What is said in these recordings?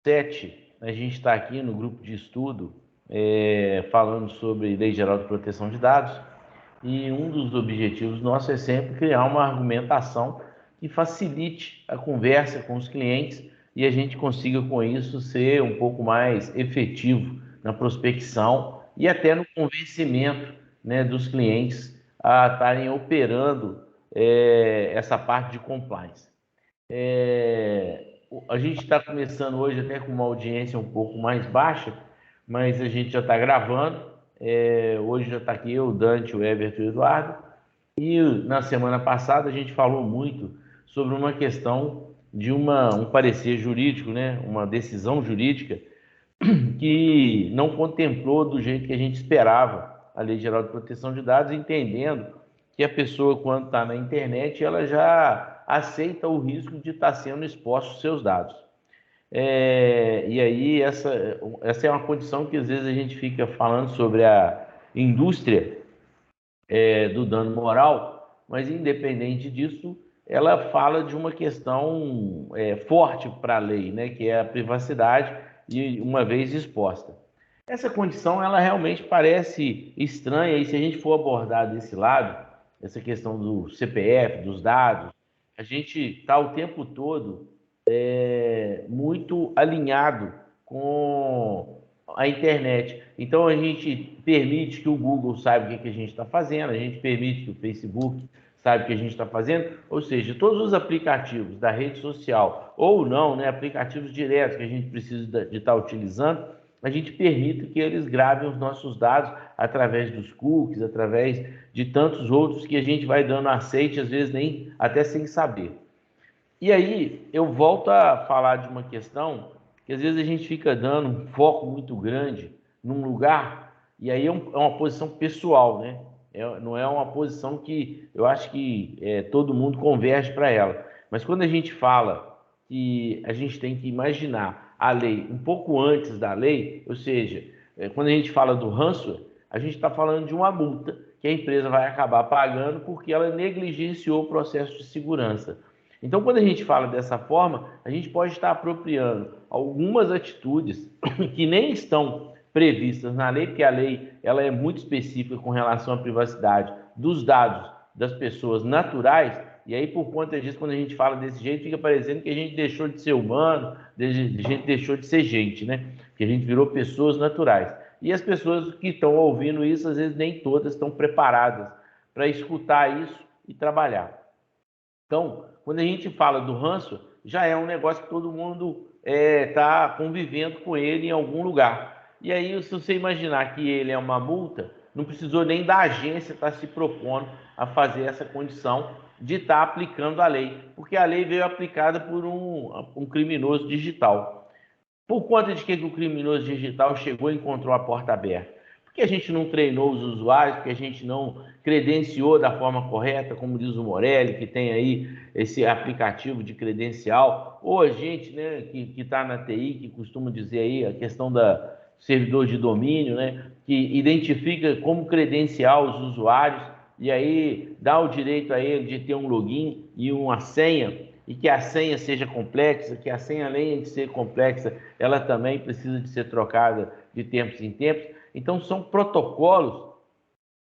7, a gente está aqui no grupo de estudo falando sobre Lei Geral de Proteção de Dados, e um dos objetivos nossos é sempre criar uma argumentação que facilite a conversa com os clientes e a gente consiga com isso ser um pouco mais efetivo na prospecção e até no convencimento, né, dos clientes a estarem operando essa parte de compliance. A gente está começando hoje até com uma audiência um pouco mais baixa, mas a gente já está gravando. Hoje já está aqui eu, o Dante, o Everton e o Eduardo. E na semana passada a gente falou muito sobre uma questão de um parecer jurídico, né? Uma decisão jurídica que não contemplou do jeito que a gente esperava a Lei Geral de Proteção de Dados, entendendo que a pessoa, quando está na internet, ela já aceita o risco de estar sendo exposto os seus dados. E aí, essa é uma condição que às vezes a gente fica falando sobre a indústria do dano moral, mas independente disso, ela fala de uma questão forte para a lei, né, que é a privacidade e uma vez exposta. Essa condição, ela realmente parece estranha, e se a gente for abordar desse lado, essa questão do CPF, dos dados, a gente está o tempo todo muito alinhado com a internet. Então a gente permite que o Google saiba o que a gente está fazendo, a gente permite que o Facebook saiba o que a gente está fazendo, ou seja, todos os aplicativos da rede social, ou não, né, aplicativos diretos que a gente precisa de estar utilizando, a gente permite que eles gravem os nossos dados através dos cookies, através de tantos outros que a gente vai dando aceite, às vezes nem até sem saber. E aí eu volto a falar de uma questão que às vezes a gente fica dando um foco muito grande num lugar, e aí é uma posição pessoal, né? Não é uma posição que eu acho que todo mundo converge para ela. Mas quando a gente fala que a gente tem que imaginar a lei um pouco antes da lei, ou seja, quando a gente fala do ransomware, a gente está falando de uma multa que a empresa vai acabar pagando porque ela negligenciou o processo de segurança. Então, quando a gente fala dessa forma, a gente pode estar apropriando algumas atitudes que nem estão previstas na lei, porque a lei ela é muito específica com relação à privacidade dos dados das pessoas naturais, e aí por conta disso, quando a gente fala desse jeito, fica parecendo que a gente deixou de ser humano, a gente deixou de ser gente, né? Que a gente virou pessoas naturais. E as pessoas que estão ouvindo isso, às vezes nem todas estão preparadas para escutar isso e trabalhar. Então, quando a gente fala do ranço, já é um negócio que todo mundo está convivendo com ele em algum lugar. E aí, se você imaginar que ele é uma multa, não precisou nem da agência estar se propondo a fazer essa condição de estar aplicando a lei, porque a lei veio aplicada por um criminoso digital. Por conta de que o criminoso digital chegou e encontrou a porta aberta? Porque a gente não treinou os usuários, porque a gente não credenciou da forma correta, como diz o Morelli, que tem aí esse aplicativo de credencial, ou a gente, né, que está na TI, que costuma dizer aí a questão da servidor de domínio, né, que identifica como credenciar os usuários e aí dá o direito a ele de ter um login e uma senha, e que a senha seja complexa, que a senha, além de ser complexa, ela também precisa de ser trocada de tempos em tempos. Então, são protocolos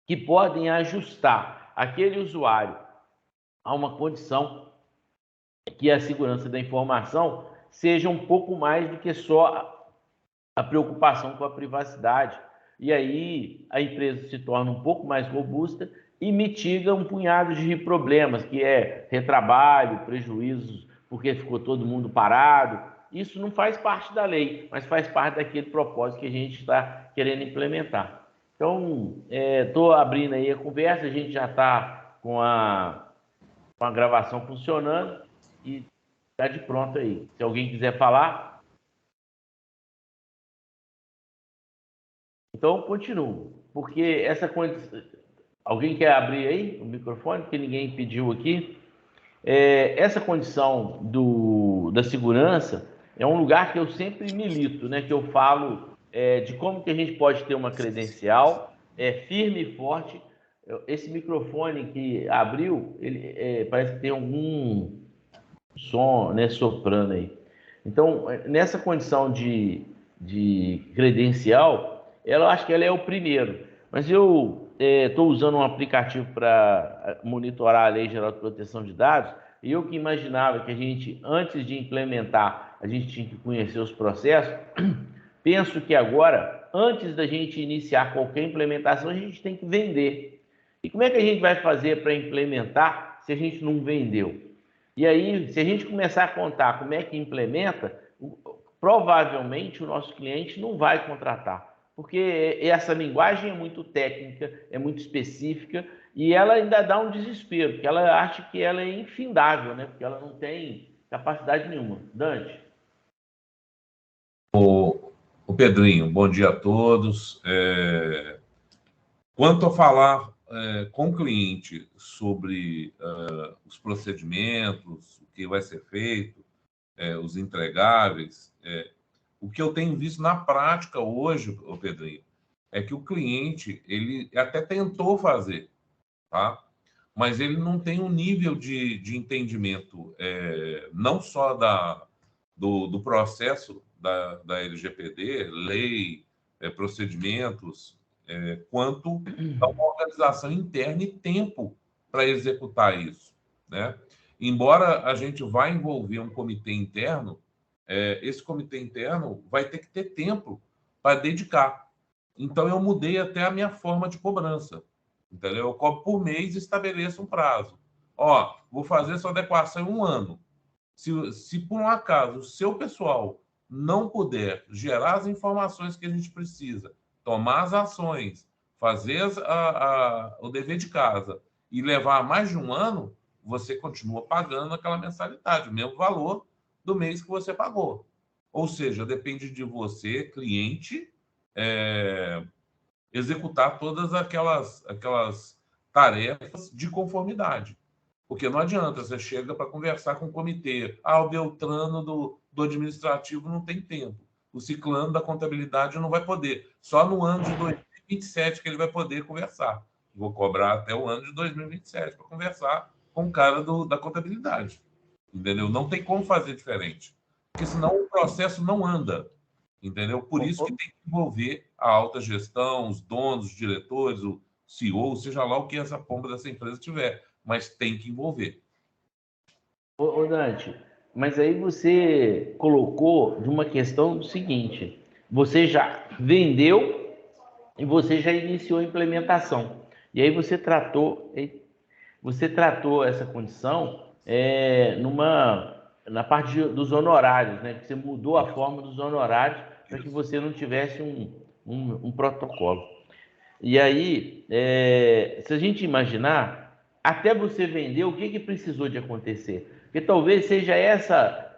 que podem ajustar aquele usuário a uma condição que a segurança da informação seja um pouco mais do que só a preocupação com a privacidade. E aí a empresa se torna um pouco mais robusta e mitiga um punhado de problemas, que é retrabalho, prejuízos, porque ficou todo mundo parado. Isso não faz parte da lei, mas faz parte daquele propósito que a gente está querendo implementar. Então, estou abrindo aí a conversa, a gente já está com a gravação funcionando e está de pronto aí. Se alguém quiser falar, então continuo. Porque essa condição. Alguém quer abrir aí o microfone? Porque ninguém pediu aqui. Essa condição da segurança é um lugar que eu sempre milito, né? Que eu falo de como que a gente pode ter uma credencial firme e forte. Esse microfone que abriu, ele parece que tem algum som, né, soprando aí. Então, nessa condição de credencial, eu acho que ela é o primeiro. Mas eu estou usando um aplicativo para monitorar a Lei Geral de Proteção de Dados, e eu que imaginava que a gente, antes de implementar, a gente tinha que conhecer os processos. Penso que agora, antes da gente iniciar qualquer implementação, a gente tem que vender. E como é que a gente vai fazer para implementar se a gente não vendeu? E aí, se a gente começar a contar como é que implementa, provavelmente o nosso cliente não vai contratar, porque essa linguagem é muito técnica, é muito específica e ela ainda dá um desespero, porque ela acha que ela é infindável, né? Porque ela não tem capacidade nenhuma. Dante? O Pedrinho, bom dia a todos. Quanto a falar com o cliente sobre os procedimentos, o que vai ser feito, os entregáveis, o que eu tenho visto na prática hoje, o Pedrinho, é que o cliente ele até tentou fazer, tá? Mas ele não tem um nível de entendimento, não só do processo da LGPD, lei, procedimentos, quanto a uma organização interna e tempo para executar isso, né? Embora a gente vá envolver um comitê interno, esse comitê interno vai ter que ter tempo para dedicar. Então, eu mudei até a minha forma de cobrança, entendeu? Eu cobro por mês e estabeleço um prazo. Ó, vou fazer essa adequação em um ano. Se por um acaso o seu pessoal não puder gerar as informações que a gente precisa, tomar as ações, fazer o dever de casa e levar mais de um ano, você continua pagando aquela mensalidade, o mesmo valor do mês que você pagou. Ou seja, depende de você, cliente, executar todas aquelas tarefas de conformidade. Porque não adianta, você chega para conversar com o comitê. Ah, o Beltrano do administrativo não tem tempo. O Ciclano da contabilidade não vai poder. Só no ano de 2027 que ele vai poder conversar. Vou cobrar até o ano de 2027 para conversar com o cara da contabilidade. Entendeu? Não tem como fazer diferente. Porque senão o processo não anda. Entendeu? Por isso que tem que envolver a alta gestão, os donos, os diretores, o CEO, seja lá o que essa pomba dessa empresa tiver, mas tem que envolver. Ô Dante, mas aí você colocou de uma questão do seguinte: você já vendeu e você já iniciou a implementação. E aí você tratou essa condição na parte dos honorários, né? Que você mudou a forma dos honorários para que Isso. você não tivesse um protocolo. E aí, se a gente imaginar, até você vender, o que precisou de acontecer? Porque talvez seja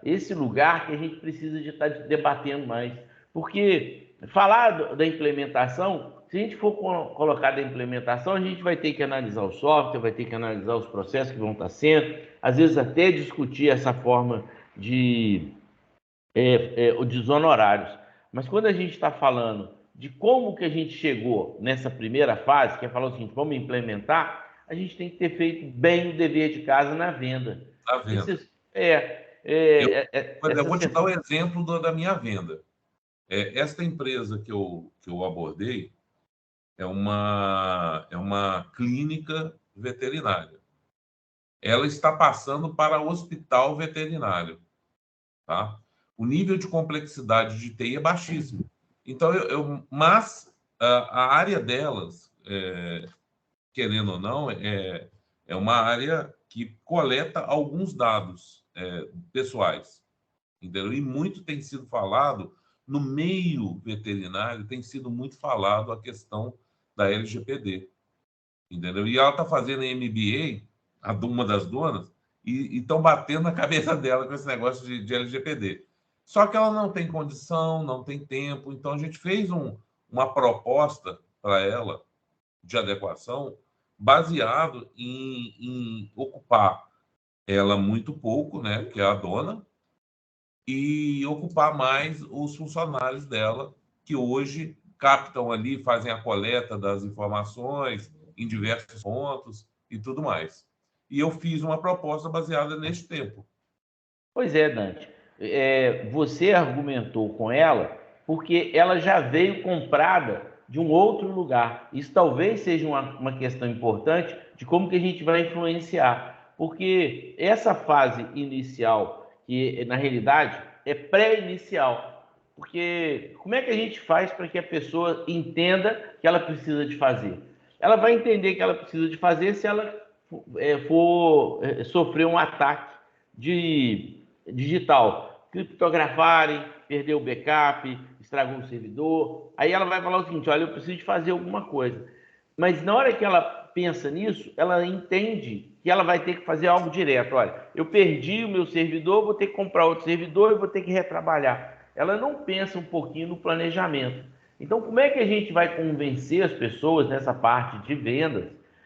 esse lugar que a gente precisa de estar debatendo mais. Porque falar da implementação, se a gente for colocar da implementação, a gente vai ter que analisar o software, vai ter que analisar os processos que vão estar sendo, às vezes até discutir essa forma de dos honorários. Mas quando a gente está falando de como que a gente chegou nessa primeira fase, que é falar o seguinte, vamos implementar, a gente tem que ter feito bem o dever de casa na venda. À Porque venda. Eu essa vou te dar o sessão. exemplo da minha venda. Esta empresa que eu abordei é uma clínica veterinária. Ela está passando para hospital veterinário, tá? O nível de complexidade de TI é baixíssimo. Então, mas a área delas, querendo ou não, é uma área que coleta alguns dados pessoais, entendeu? E muito tem sido falado no meio veterinário, tem sido muito falado a questão da LGPD, entendeu? E ela está fazendo MBA, uma das donas, e estão batendo na cabeça dela com esse negócio de LGPD. Só que ela não tem condição, não tem tempo, então a gente fez uma proposta para ela de adequação baseado em ocupar ela muito pouco, né, que é a dona, e ocupar mais os funcionários dela, que hoje captam ali, fazem a coleta das informações em diversos pontos e tudo mais. E eu fiz uma proposta baseada neste tempo. Pois é, Dante. você argumentou com ela porque ela já veio comprada de um outro lugar. Isso talvez seja uma questão importante de como que a gente vai influenciar. Porque essa fase inicial, que na realidade é pré-inicial, porque como é que a gente faz para que a pessoa entenda que ela precisa de fazer? Ela vai entender que ela precisa de fazer se ela for sofrer um ataque de digital, criptografarem, perdeu o backup, estragou o servidor. Aí ela vai falar o seguinte: olha, eu preciso de fazer alguma coisa. Mas na hora que ela pensa nisso, ela entende que ela vai ter que fazer algo direto. Olha, eu perdi o meu servidor, vou ter que comprar outro servidor e vou ter que retrabalhar. Ela não pensa um pouquinho no planejamento. Então, como é que a gente vai convencer as pessoas nessa parte de vendas?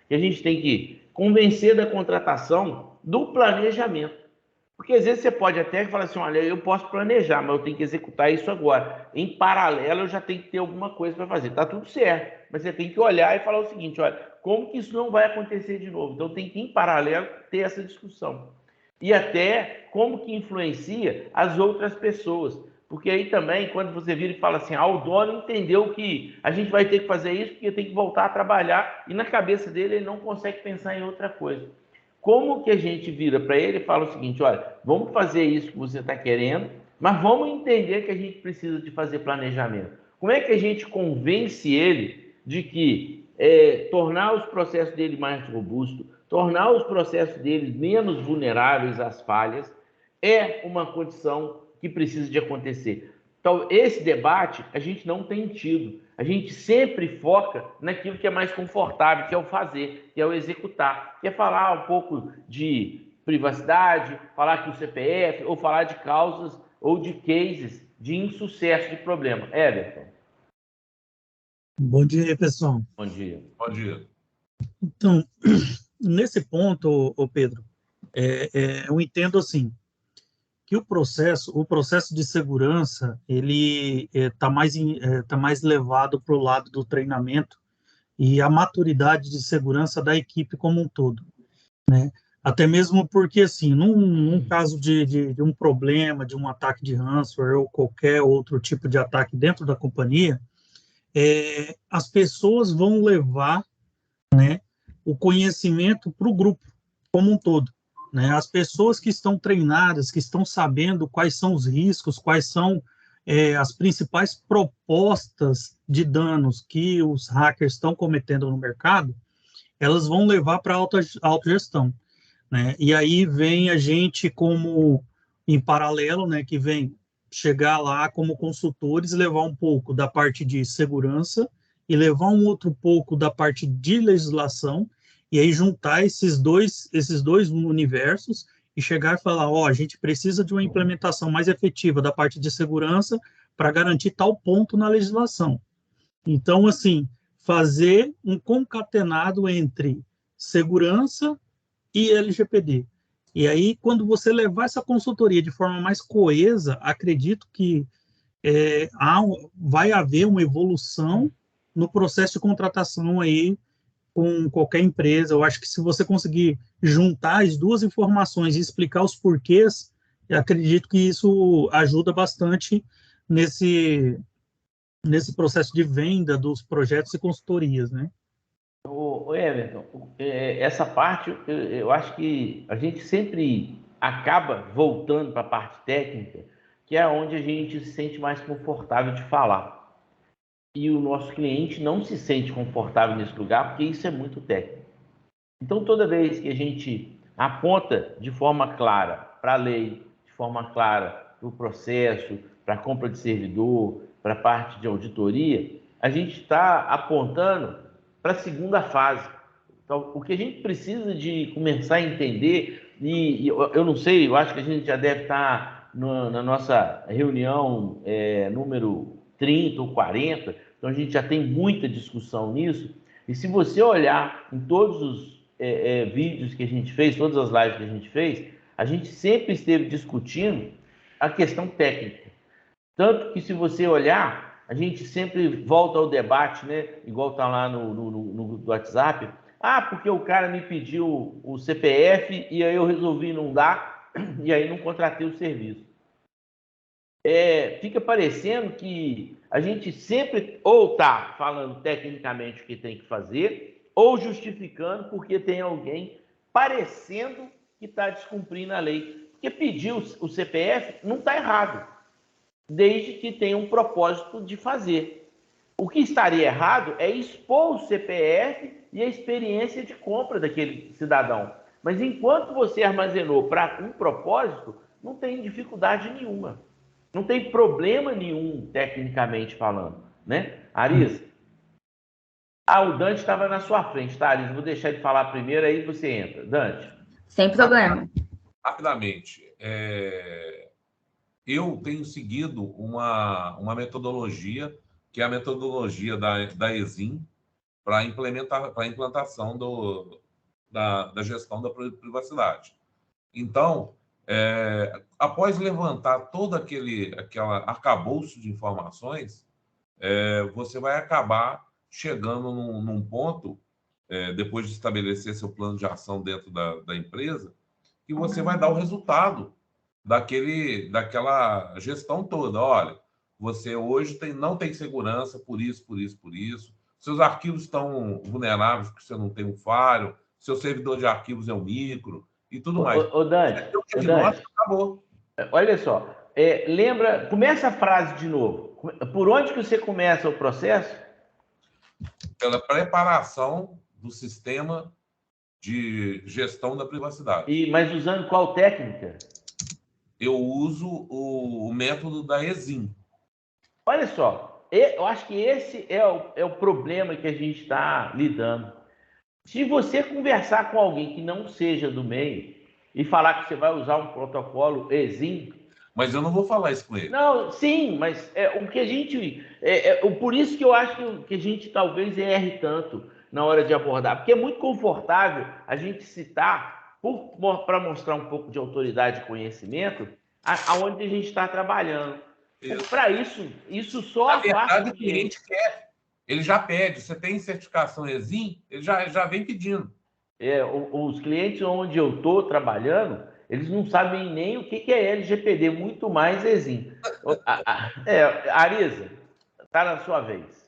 Que a gente tem que convencer da contratação do planejamento. Porque às vezes você pode até falar assim: olha, eu posso planejar, mas eu tenho que executar isso agora. Em paralelo, eu já tenho que ter alguma coisa para fazer. Tá tudo certo, mas você tem que olhar e falar o seguinte: olha, como que isso não vai acontecer de novo? Então tem que, em paralelo, ter essa discussão. E até como que influencia as outras pessoas. Porque aí também, quando você vira e fala assim: o dono entendeu que a gente vai ter que fazer isso porque tem que voltar a trabalhar, e na cabeça dele ele não consegue pensar em outra coisa. Como que a gente vira para ele e fala o seguinte: olha, vamos fazer isso que você está querendo, mas vamos entender que a gente precisa de fazer planejamento. Como é que a gente convence ele de que tornar os processos dele mais robustos, tornar os processos dele menos vulneráveis às falhas, é uma condição que precisa de acontecer? Então, esse debate a gente não tem tido. A gente sempre foca naquilo que é mais confortável, que é o fazer, que é o executar, que é falar um pouco de privacidade, falar que o CPF, ou falar de causas ou de cases de insucesso de problema. Everton. Bom dia, pessoal. Bom dia. Bom dia. Então, nesse ponto, ô Pedro, eu entendo assim que o processo de segurança, ele tá mais levado para o lado do treinamento e a maturidade de segurança da equipe como um todo, né? Até mesmo porque, assim, num caso de um problema, de um ataque de ransomware ou qualquer outro tipo de ataque dentro da companhia, as pessoas vão levar, né, o conhecimento para o grupo como um todo, né? As pessoas que estão treinadas, que estão sabendo quais são os riscos, quais são as principais propostas de danos que os hackers estão cometendo no mercado, elas vão levar para a autogestão, né? E aí vem a gente como em paralelo, né, que vem chegar lá como consultores, levar um pouco da parte de segurança e levar um outro pouco da parte de legislação, e aí juntar esses dois universos e chegar e falar: ó, a gente precisa de uma implementação mais efetiva da parte de segurança para garantir tal ponto na legislação. Então, assim, fazer um concatenado entre segurança e LGPD. E aí, quando você levar essa consultoria de forma mais coesa, acredito que vai haver uma evolução no processo de contratação aí com qualquer empresa. Eu acho que se você conseguir juntar as duas informações e explicar os porquês, eu acredito que isso ajuda bastante nesse processo de venda dos projetos e consultorias, né? Ô Everton, essa parte eu acho que a gente sempre acaba voltando para a parte técnica, que é onde a gente se sente mais confortável de falar. E o nosso cliente não se sente confortável nesse lugar, porque isso é muito técnico. Então, toda vez que a gente aponta de forma clara para a lei, de forma clara para o processo, para a compra de servidor, para a parte de auditoria, a gente está apontando para a segunda fase. Então, o que a gente precisa de começar a entender, e eu não sei, eu acho que a gente já deve estar na nossa reunião número 30 ou 40, então a gente já tem muita discussão nisso, e se você olhar em todos os vídeos que a gente fez, todas as lives que a gente sempre esteve discutindo a questão técnica. Tanto que, se você olhar, a gente sempre volta ao debate, né? Igual está lá no WhatsApp. Porque o cara me pediu o CPF e aí eu resolvi não dar, e aí não contratei o serviço. fica parecendo que a gente sempre ou está falando tecnicamente o que tem que fazer, ou justificando porque tem alguém parecendo que está descumprindo a lei. Porque pedir o CPF não está errado, desde que tenha um propósito de fazer. O que estaria errado é expor o CPF e a experiência de compra daquele cidadão. Mas enquanto você armazenou para um propósito, não tem dificuldade nenhuma. Não tem problema nenhum, tecnicamente falando, né? Arisa, o Dante estava na sua frente, tá, Arisa? Vou deixar ele falar primeiro, aí você entra. Dante. Sem problema. Rapidamente, eu tenho seguido uma metodologia, que é a metodologia da ESIM, para a implantação da gestão da privacidade. Então, após levantar todo aquele arcabouço de informações, você vai acabar chegando num ponto, depois de estabelecer seu plano de ação dentro da empresa, que você vai dar o resultado daquela gestão toda. Olha, você hoje não tem segurança por isso, por isso, por isso. Seus arquivos estão vulneráveis porque você não tem um firewall, seu servidor de arquivos é um micro e tudo mais. Dante, acabou. Olha só, começa a frase de novo. Por onde que você começa o processo? Pela preparação do sistema de gestão da privacidade. Mas usando qual técnica? Eu uso o método da ESIM. Olha só, eu acho que esse é o problema que a gente está lidando. Se você conversar com alguém que não seja do meio e falar que você vai usar um protocolo ESIM... Mas eu não vou falar isso com ele. Não, sim, mas o que a gente... por isso que eu acho que a gente talvez erre tanto na hora de abordar, porque é muito confortável a gente citar, para mostrar um pouco de autoridade e conhecimento, aonde a gente está trabalhando. Para isso só na verdade, o cliente quer. Ele já pede. Você tem certificação ESIM? Ele já vem pedindo. Os clientes onde eu estou trabalhando, eles não sabem nem o que é LGPD, muito mais ESIM. Arisa, está na sua vez.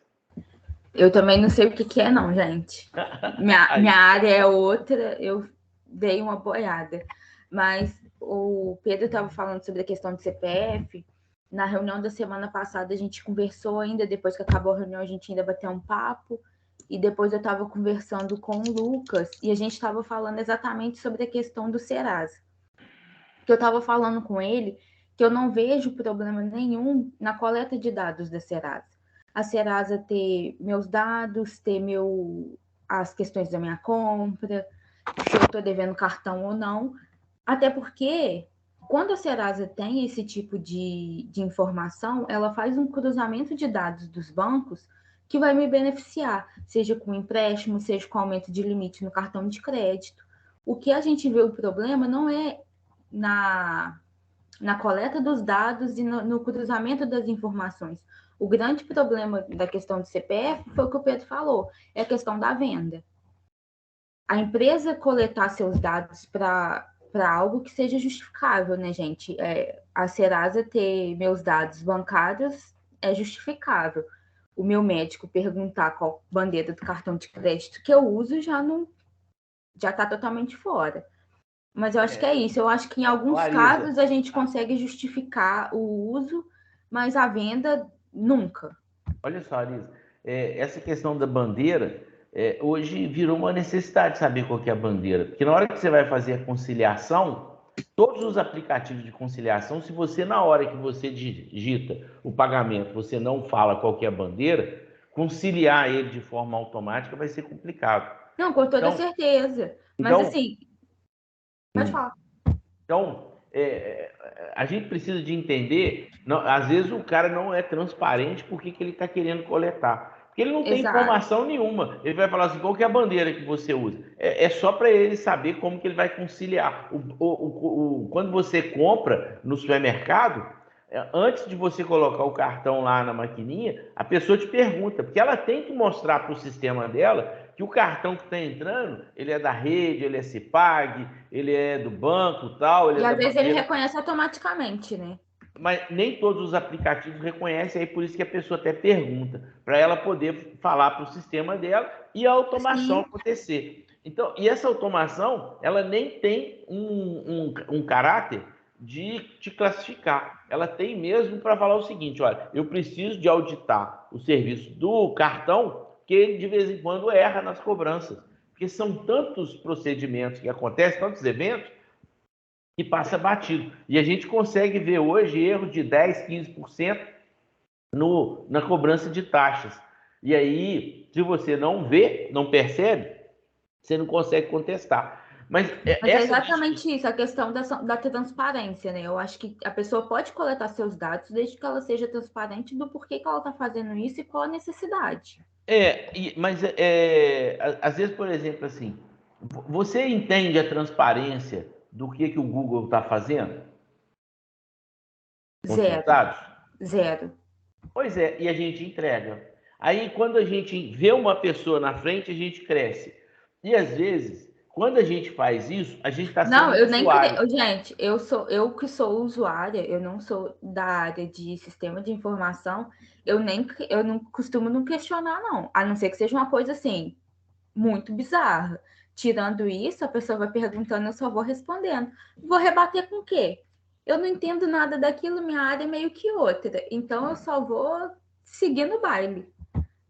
Eu também não sei o que é, não, gente. Minha área é outra, eu dei uma boiada. Mas o Pedro estava falando sobre a questão do CPF. Na reunião da semana passada, a gente conversou ainda, depois que acabou a reunião, a gente ainda bateu um papo, e depois eu estava conversando com o Lucas, e a gente estava falando exatamente sobre a questão do Serasa. Que eu estava falando com ele que eu não vejo problema nenhum na coleta de dados da Serasa. A Serasa ter meus dados, ter as questões da minha compra, se eu estou devendo cartão ou não, até porque... Quando a Serasa tem esse tipo de informação, ela faz um cruzamento de dados dos bancos que vai me beneficiar, seja com empréstimo, seja com aumento de limite no cartão de crédito. O que a gente vê o problema não é na coleta dos dados e no cruzamento das informações. O grande problema da questão do CPF foi o que o Pedro falou, é a questão da venda. A empresa coletar seus dados para algo que seja justificável, né, gente? A Serasa ter meus dados bancários é justificável. O meu médico perguntar qual bandeira do cartão de crédito que eu uso já está totalmente fora. Mas eu acho que é isso. Eu acho que em alguns casos a gente consegue justificar o uso, mas a venda nunca. Olha só, Arisa, essa questão da bandeira... hoje virou uma necessidade saber qual que é a bandeira, porque na hora que você vai fazer a conciliação, todos os aplicativos de conciliação, se você na hora que você digita o pagamento, você não fala qual que é a bandeira, conciliar ele de forma automática vai ser complicado. Não, com toda certeza. Mas assim, pode falar. Então, a gente precisa de entender, às vezes o cara não é transparente porque que ele está querendo coletar. Porque ele não tem informação nenhuma. Ele vai falar assim, qual que é a bandeira que você usa? É só para ele saber como que ele vai conciliar. Quando você compra no supermercado, antes de você colocar o cartão lá na maquininha, a pessoa te pergunta, porque ela tem que mostrar para o sistema dela que o cartão que está entrando, ele é da rede, ele é Cipag, ele é do banco, tal. E às vezes ele reconhece automaticamente, né? mas nem todos os aplicativos reconhecem, aí por isso que a pessoa até pergunta, para ela poder falar para o sistema dela e a automação acontecer. Então, e essa automação, ela nem tem um caráter de te classificar. Ela tem mesmo para falar o seguinte, olha, eu preciso de auditar o serviço do cartão, que ele de vez em quando erra nas cobranças. Porque são tantos procedimentos que acontecem, tantos eventos, que passa batido. E a gente consegue ver hoje erro de 10%, 15% na cobrança de taxas. E aí, se você não vê, não percebe, você não consegue contestar. Mas é exatamente isso, a questão da transparência, né? Eu acho que a pessoa pode coletar seus dados desde que ela seja transparente do porquê que ela está fazendo isso e qual a necessidade. Mas às vezes, por exemplo, assim, você entende a transparência do que o Google está fazendo? Zero. Pois é, e a gente entrega. Aí, quando a gente vê uma pessoa na frente, a gente cresce. E, às vezes, quando a gente faz isso, a gente está sendo Não, eu nem creio. Gente, eu que sou usuária, eu não sou da área de sistema de informação, eu não costumo não questionar, não. A não ser que seja uma coisa, assim, muito bizarra. Tirando isso, a pessoa vai perguntando, eu só vou respondendo. Vou rebater com o quê? Eu não entendo nada daquilo, minha área é meio que outra. Então, eu só vou seguir no baile.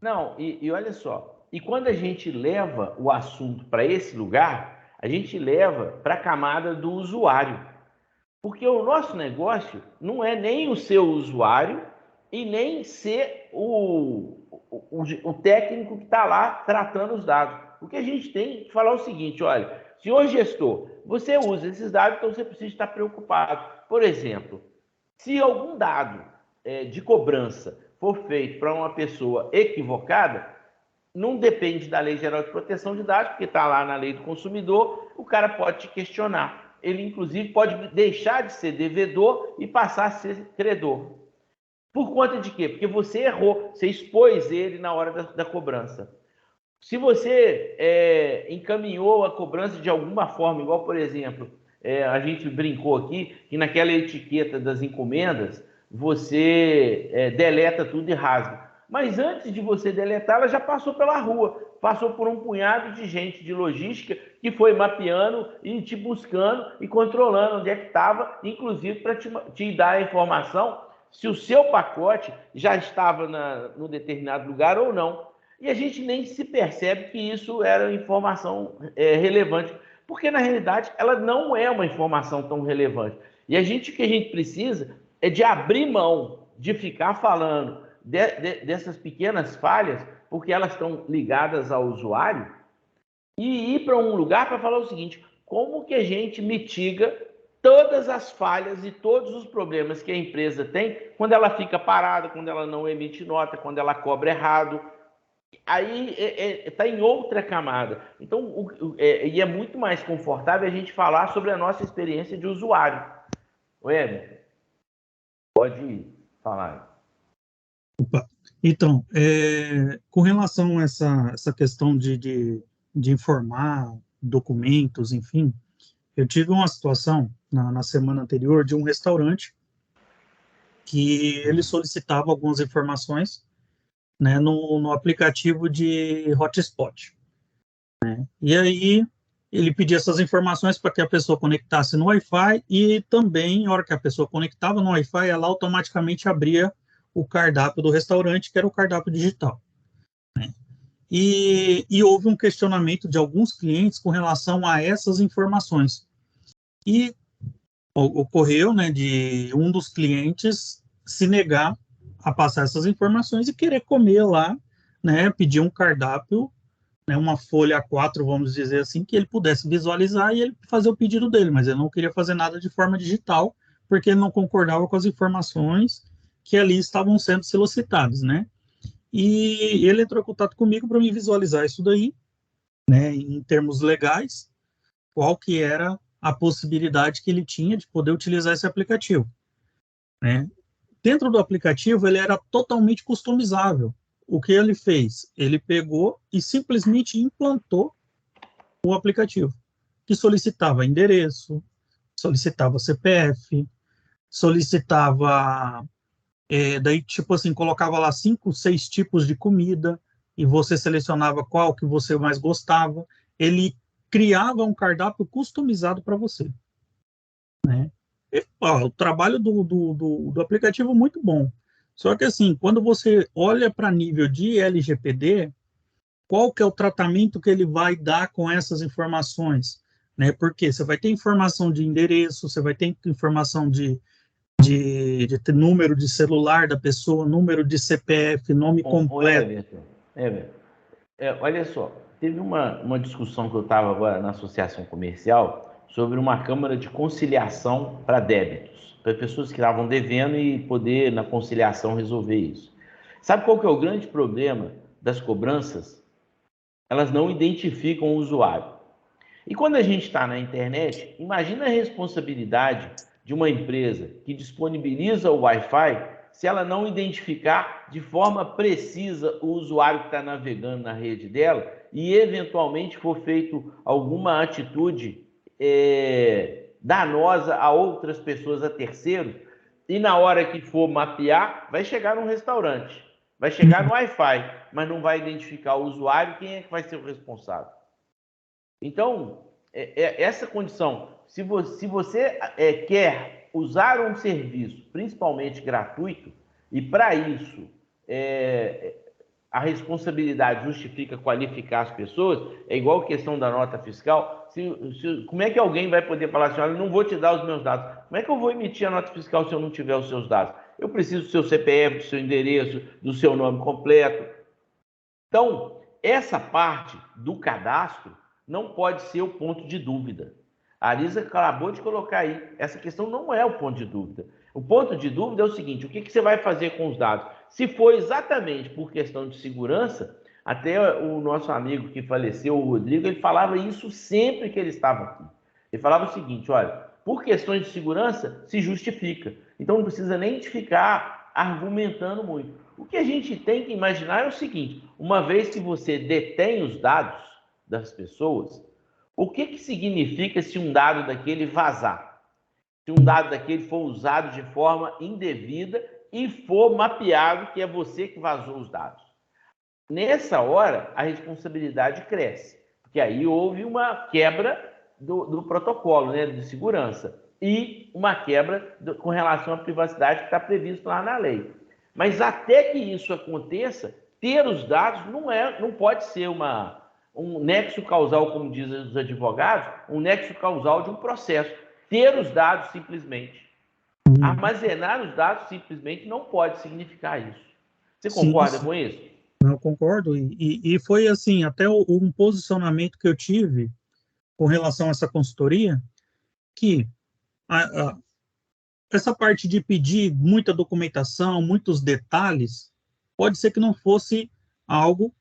Não, e olha só. E quando a gente leva o assunto para esse lugar, a gente leva para a camada do usuário. Porque o nosso negócio não é nem o seu usuário e nem ser o técnico que está lá tratando os dados. O que a gente tem que falar é o seguinte, olha, senhor gestor, você usa esses dados, então você precisa estar preocupado. Por exemplo, se algum dado de cobrança for feito para uma pessoa equivocada, não depende da Lei Geral de Proteção de Dados, porque está lá na Lei do Consumidor, o cara pode te questionar. Ele, inclusive, pode deixar de ser devedor e passar a ser credor. Por conta de quê? Porque você errou, você expôs ele na hora da cobrança. Se você encaminhou a cobrança de alguma forma, igual, por exemplo, a gente brincou aqui, que naquela etiqueta das encomendas, você deleta tudo e rasga. Mas antes de você deletar, ela já passou pela rua, passou por um punhado de gente de logística que foi mapeando e te buscando e controlando onde é que estava, inclusive para te dar a informação se o seu pacote já estava no determinado lugar ou não. E a gente nem se percebe que isso era informação relevante, porque na realidade ela não é uma informação tão relevante. E o que a gente precisa é de abrir mão de ficar falando dessas pequenas falhas, porque elas estão ligadas ao usuário, e ir para um lugar para falar o seguinte, como que a gente mitiga todas as falhas e todos os problemas que a empresa tem quando ela fica parada, quando ela não emite nota, quando ela cobra errado. Aí está em outra camada. Então, e é muito mais confortável a gente falar sobre a nossa experiência de usuário. Emerson, pode falar. Opa. Então, com relação a essa questão de informar documentos, enfim, eu tive uma situação na semana anterior de um restaurante que ele solicitava algumas informações, né, no aplicativo de hotspot, né? E aí ele pedia essas informações para que a pessoa conectasse no Wi-Fi e também, na hora que a pessoa conectava no Wi-Fi, ela automaticamente abria o cardápio do restaurante, que era o cardápio digital, né? E houve um questionamento de alguns clientes com relação a essas informações. E ocorreu, né, de um dos clientes se negar a passar essas informações e querer comer lá, né, pedir um cardápio, né, uma folha A4, vamos dizer assim, que ele pudesse visualizar e ele fazer o pedido dele, mas ele não queria fazer nada de forma digital, porque ele não concordava com as informações que ali estavam sendo solicitadas, né? E ele entrou em contato comigo para me visualizar isso daí, né, em termos legais, qual que era a possibilidade que ele tinha de poder utilizar esse aplicativo, né? Dentro do aplicativo, ele era totalmente customizável. O que ele fez? Ele pegou e simplesmente implantou o aplicativo, que solicitava endereço, solicitava CPF, solicitava, daí, tipo assim, colocava lá 5, 6 tipos de comida, e você selecionava qual que você mais gostava. Ele criava um cardápio customizado para você, né? O trabalho do aplicativo é muito bom. Só que, assim, quando você olha para nível de LGPD, qual que é o tratamento que ele vai dar com essas informações, né? Porque você vai ter informação de endereço, você vai ter informação de número de celular da pessoa, número de CPF, nome completo. Everton, olha só, teve uma discussão que eu estava agora na associação comercial sobre uma câmara de conciliação para débitos, para pessoas que estavam devendo e poder, na conciliação, resolver isso. Sabe qual que é o grande problema das cobranças? Elas não identificam o usuário. E quando a gente está na internet, imagina a responsabilidade de uma empresa que disponibiliza o Wi-Fi se ela não identificar de forma precisa o usuário que está navegando na rede dela e, eventualmente, for feito alguma atitude danosa a outras pessoas, a terceiros, e na hora que for mapear, vai chegar num restaurante, vai chegar no Wi-Fi, mas não vai identificar o usuário, quem é que vai ser o responsável? Então, essa condição, se você quer usar um serviço, principalmente gratuito, e para isso a responsabilidade justifica qualificar as pessoas, é igual a questão da nota fiscal. Como é que alguém vai poder falar assim, olha, eu não vou te dar os meus dados? Como é que eu vou emitir a nota fiscal se eu não tiver os seus dados? Eu preciso do seu CPF, do seu endereço, do seu nome completo. Então, essa parte do cadastro não pode ser o ponto de dúvida. A Arisa acabou de colocar aí, essa questão não é o ponto de dúvida. O ponto de dúvida é o seguinte, o que você vai fazer com os dados? Se for exatamente por questão de segurança, até o nosso amigo que faleceu, o Rodrigo, ele falava isso sempre que ele estava aqui. Ele falava o seguinte, olha, por questões de segurança, se justifica. Então não precisa nem de ficar argumentando muito. O que a gente tem que imaginar é o seguinte, uma vez que você detém os dados das pessoas, o que significa se um dado daquele vazar? Se um dado daquele for usado de forma indevida e for mapeado, que é você que vazou os dados. Nessa hora, a responsabilidade cresce, porque aí houve uma quebra do protocolo, né, de segurança e uma quebra com relação à privacidade que está previsto lá na lei. Mas até que isso aconteça, ter os dados não pode ser um nexo causal, como dizem os advogados, um nexo causal de um processo. Ter os dados simplesmente. Armazenar os dados simplesmente não pode significar isso. Você concorda com isso? Eu concordo. E foi assim, até um posicionamento que eu tive com relação a essa consultoria, que essa parte de pedir muita documentação, muitos detalhes, pode ser que não fosse algo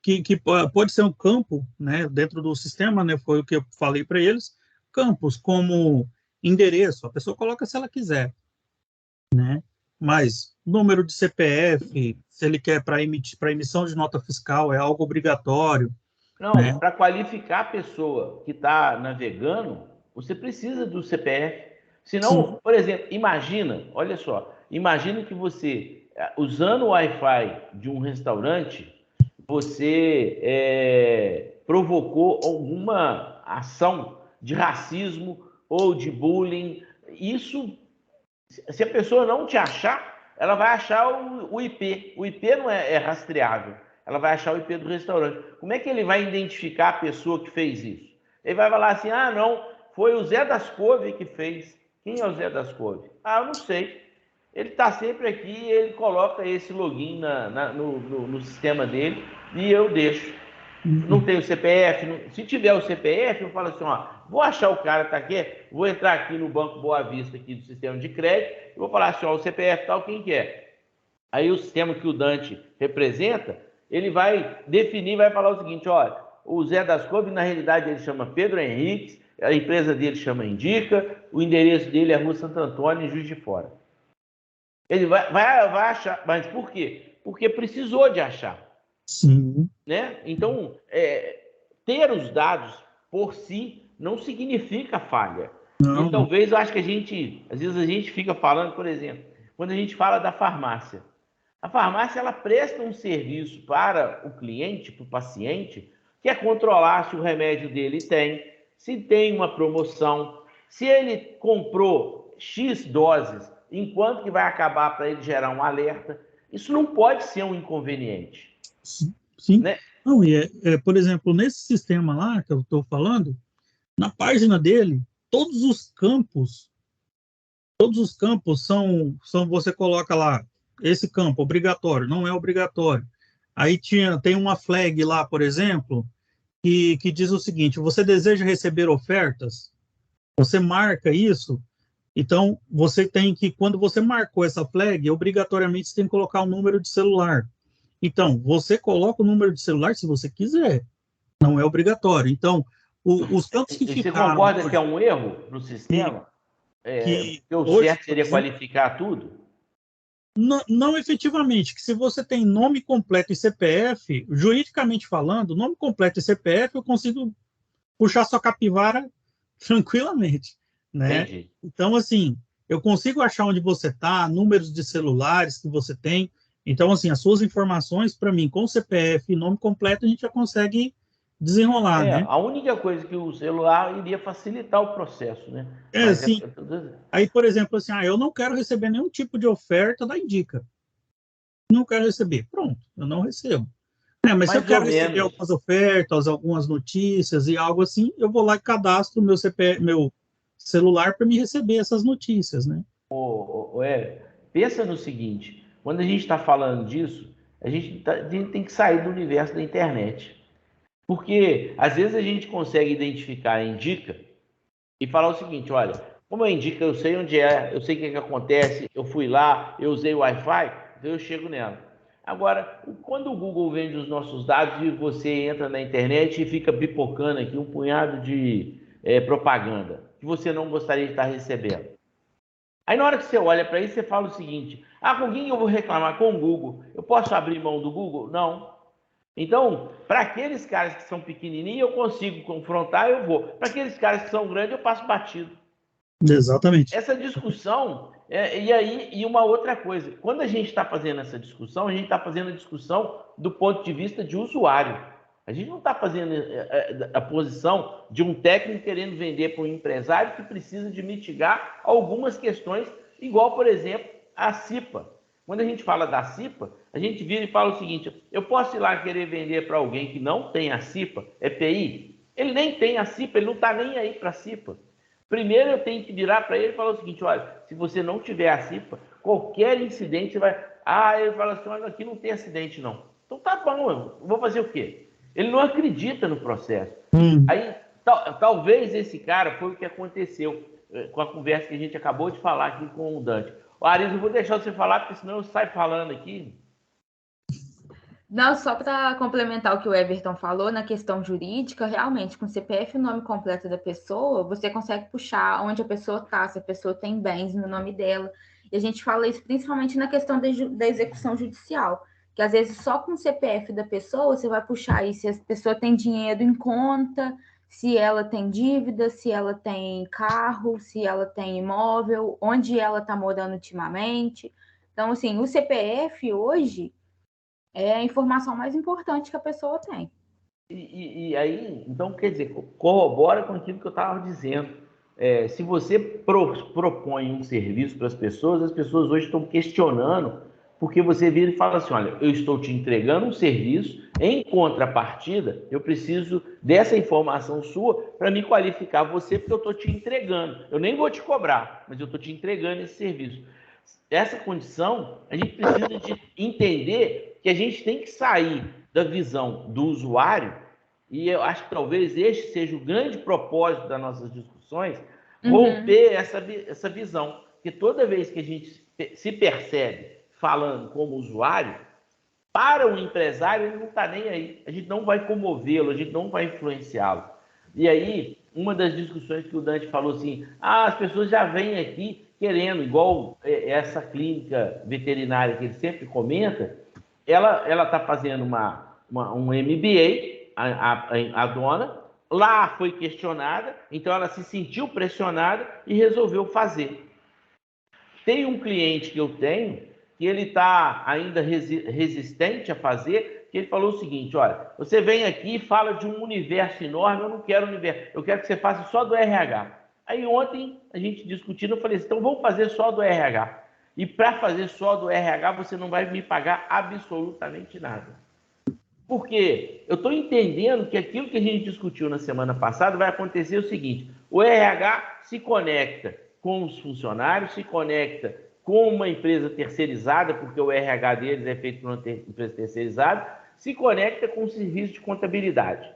que pode ser um campo, né, dentro do sistema, né, foi o que eu falei para eles, campos como endereço, a pessoa coloca se ela quiser, né, mas número de CPF, se ele quer para emissão de nota fiscal, é algo obrigatório. Não, né? Para qualificar a pessoa que está navegando, você precisa do CPF. Senão, sim, por exemplo, olha só, imagina que você, usando o Wi-Fi de um restaurante, você provocou alguma ação de racismo ou de bullying. Isso, se a pessoa não te achar, ela vai achar o IP. O IP não é rastreável. Ela vai achar o IP do restaurante. Como é que ele vai identificar a pessoa que fez isso? Ele vai falar assim, não, foi o Zé das Couve que fez. Quem é o Zé das Couve? Eu não sei. Ele está sempre aqui e ele coloca esse login no sistema dele e eu deixo. Não tem o CPF. Se tiver o CPF, eu falo assim, vou achar o cara que está aqui, vou entrar aqui no Banco Boa Vista, aqui do sistema de crédito, e vou falar assim, o CPF tal, quem que é? Aí o sistema que o Dante representa, ele vai definir, vai falar o seguinte, olha, o Zé das Couve, na realidade, ele chama Pedro Henriques, a empresa dele chama Indica, o endereço dele é Rua Santo Antônio, em Juiz de Fora. Ele vai achar, mas por quê? Porque precisou de achar. Sim. Né? Então, ter os dados por si não significa falha. Não, E talvez eu acho que às vezes a gente fica falando, por exemplo, quando a gente fala da farmácia. A farmácia, ela presta um serviço para o cliente, para o paciente, que é controlar se o remédio dele tem, se tem uma promoção, se ele comprou X doses, enquanto que vai acabar para ele gerar um alerta. Isso não pode ser um inconveniente. sim. Né? Não, por exemplo, nesse sistema lá que eu estou falando, na página dele, todos os campos são você coloca lá, esse campo, obrigatório, não é obrigatório. Aí tem uma flag lá, por exemplo, que diz o seguinte: você deseja receber ofertas? Você marca isso, então você tem que, quando você marcou essa flag, obrigatoriamente você tem que colocar o número de celular. Então, você coloca o número de celular se você quiser, não é obrigatório. Então, os campos que E você ficaram concorda que é hoje, um erro para o sistema? que Que o hoje, certo por seria exemplo, qualificar tudo? não efetivamente, que se você tem nome completo e CPF, juridicamente falando, nome completo e CPF, eu consigo puxar sua capivara tranquilamente, né? Entendi. Então, assim, eu consigo achar onde você está, números de celulares que você tem. Então, assim, as suas informações, para mim, com CPF e nome completo, a gente já consegue desenrolar, né? A única coisa que o celular iria facilitar o processo, né? É, Mas assim, aí, por exemplo, assim, eu não quero receber nenhum tipo de oferta da Indica. Não quero receber. Pronto, eu não recebo. Mas se eu mais ou quero receber menos. algumas ofertas, algumas notícias e algo assim, eu vou lá e cadastro meu CPF, meu celular para me receber essas notícias, né? Pensa no seguinte: quando a gente está falando disso, a gente tem que sair do universo da internet. Porque às vezes a gente consegue identificar a Indica e falar o seguinte: olha, como a Indica, eu sei onde é, eu sei o que acontece, eu fui lá, eu usei o Wi-Fi, então eu chego nela. Agora, quando o Google vende os nossos dados e você entra na internet e fica pipocando aqui um punhado de propaganda que você não gostaria de estar recebendo. Aí na hora que você olha para isso, você fala o seguinte: com quem eu vou reclamar? Com o Google. Eu posso abrir mão do Google? Não. Então, para aqueles caras que são pequenininhos, eu consigo confrontar, eu vou. Para aqueles caras que são grandes, eu passo batido. Exatamente. Essa discussão, e uma outra coisa, quando a gente está fazendo essa discussão, a gente está fazendo a discussão do ponto de vista de usuário. A gente não está fazendo a posição de um técnico querendo vender para um empresário que precisa de mitigar algumas questões, igual, por exemplo, a CIPA. Quando a gente fala da CIPA, a gente vira e fala o seguinte: eu posso ir lá querer vender para alguém que não tem a CIPA, EPI? Ele nem tem a CIPA, ele não está nem aí para a CIPA. Primeiro eu tenho que virar para ele e falar o seguinte: olha, se você não tiver a CIPA, qualquer incidente vai... ele fala assim: olha, aqui não tem acidente não. Então tá bom, eu vou fazer o quê? Ele não acredita no processo. Aí, talvez esse cara foi o que aconteceu com a conversa que a gente acabou de falar aqui com o Dante. Aris, eu vou deixar você falar, porque senão eu saio falando aqui. Não, só para complementar o que o Everton falou, na questão jurídica, realmente, com o CPF e o nome completo da pessoa, você consegue puxar onde a pessoa está, se a pessoa tem bens no nome dela. E a gente fala isso principalmente na questão da execução judicial, que às vezes só com o CPF da pessoa você vai puxar aí se a pessoa tem dinheiro em conta, se ela tem dívida, se ela tem carro, se ela tem imóvel, onde ela está morando ultimamente. Então, assim, o CPF hoje é a informação mais importante que a pessoa tem. E aí, então, quer dizer, corrobora com aquilo que eu estava dizendo. Se você propõe um serviço para as pessoas hoje estão questionando, porque você vira e fala assim: olha, eu estou te entregando um serviço, em contrapartida, eu preciso dessa informação sua para me qualificar você, porque eu estou te entregando. Eu nem vou te cobrar, mas eu estou te entregando esse serviço. Essa condição, a gente precisa de entender que a gente tem que sair da visão do usuário, e eu acho que talvez este seja o grande propósito das nossas discussões, romper essa visão. Porque toda vez que a gente se percebe falando como usuário, para o empresário ele não está nem aí. A gente não vai comovê-lo, a gente não vai influenciá-lo. E aí, uma das discussões que o Dante falou assim: as pessoas já vêm aqui querendo, igual essa clínica veterinária que ele sempre comenta, ela está fazendo um MBA, a dona, lá foi questionada, então ela se sentiu pressionada e resolveu fazer. Tem um cliente que eu tenho que ele está ainda resistente a fazer, que ele falou o seguinte: olha, você vem aqui e fala de um universo enorme, eu não quero universo, eu quero que você faça só do RH. Aí ontem a gente discutindo, eu falei assim, então vamos fazer só do RH. E para fazer só do RH, você não vai me pagar absolutamente nada. Porque eu estou entendendo que aquilo que a gente discutiu na semana passada vai acontecer o seguinte: o RH se conecta com os funcionários, se conecta com uma empresa terceirizada, porque o RH deles é feito por uma empresa terceirizada, se conecta com o serviço de contabilidade.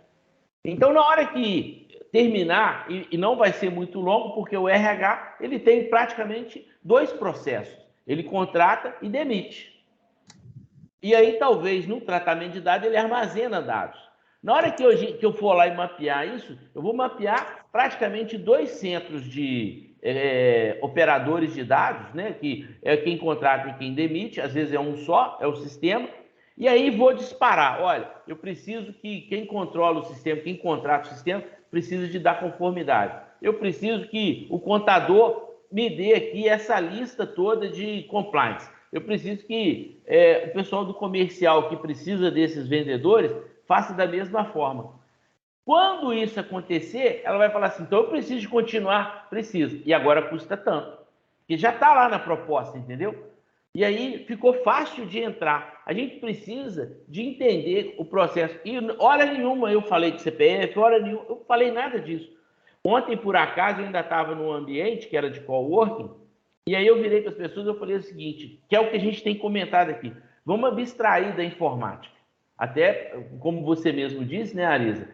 Então, na hora que terminar, e não vai ser muito longo, porque o RH ele tem praticamente 2 processos: ele contrata e demite. E aí, talvez, no tratamento de dados, ele armazena dados. Na hora que eu for lá e mapear isso, eu vou mapear praticamente 2 centros de operadores de dados, né? Que é quem contrata e quem demite, às vezes é um só, é o sistema. E aí vou disparar. Olha, eu preciso que quem controla o sistema, quem contrata o sistema, precisa de dar conformidade. Eu preciso que o contador me dê aqui essa lista toda de compliance. Eu preciso que o pessoal do comercial que precisa desses vendedores faça da mesma forma. Quando isso acontecer, ela vai falar assim, então eu preciso de continuar? Preciso. E agora custa tanto. Porque já está lá na proposta, entendeu? E aí ficou fácil de entrar. A gente precisa de entender o processo. E hora nenhuma eu falei de CPF, hora nenhuma, eu falei nada disso. Ontem, por acaso, eu ainda estava num ambiente que era de coworking, e aí eu virei para as pessoas e eu falei o seguinte, que é o que a gente tem comentado aqui. Vamos abstrair da informática. Até, como você mesmo disse, né, Arisa?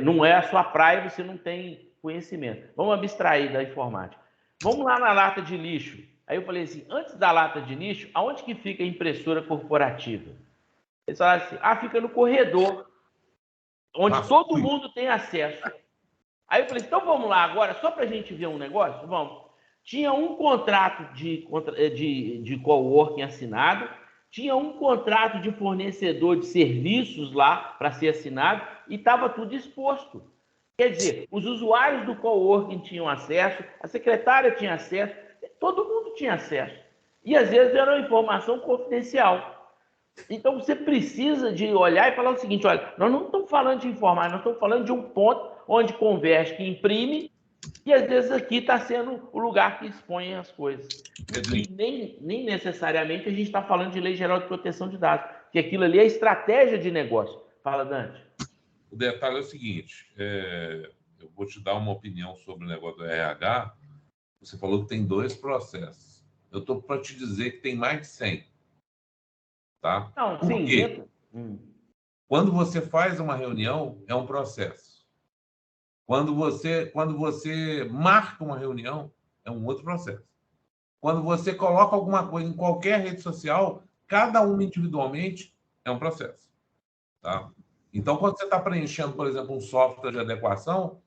Não é a sua praia, você não tem conhecimento. Vamos abstrair da informática. Vamos lá na lata de lixo. Aí eu falei assim, antes da lata de lixo, aonde que fica a impressora corporativa? Eles falaram assim, fica no corredor, onde todo mundo tem acesso. Aí eu falei, então vamos lá agora, só para a gente ver um negócio? Vamos. Tinha um contrato de coworking assinado, tinha um contrato de fornecedor de serviços lá para ser assinado e estava tudo exposto. Quer dizer, os usuários do coworking tinham acesso, a secretária tinha acesso, todo mundo tinha acesso. E às vezes era uma informação confidencial. Então você precisa de olhar e falar o seguinte, olha, nós não estamos falando de informar, nós estamos falando de um ponto onde converte, que imprime, e às vezes aqui está sendo o lugar que expõe as coisas. E nem necessariamente a gente está falando de Lei Geral de Proteção de Dados, que aquilo ali é estratégia de negócio. Fala, Dante. O detalhe é o seguinte, eu vou te dar uma opinião sobre o negócio do RH. Você falou que tem 2 processos. Eu estou para te dizer que tem mais de 100. Tá? Não, Por sim. quê? Quando você faz uma reunião, é um processo. Quando você marca uma reunião, é um outro processo. Quando você coloca alguma coisa em qualquer rede social, cada uma individualmente, é um processo. Tá? Então, quando você está preenchendo, por exemplo, um software de adequação,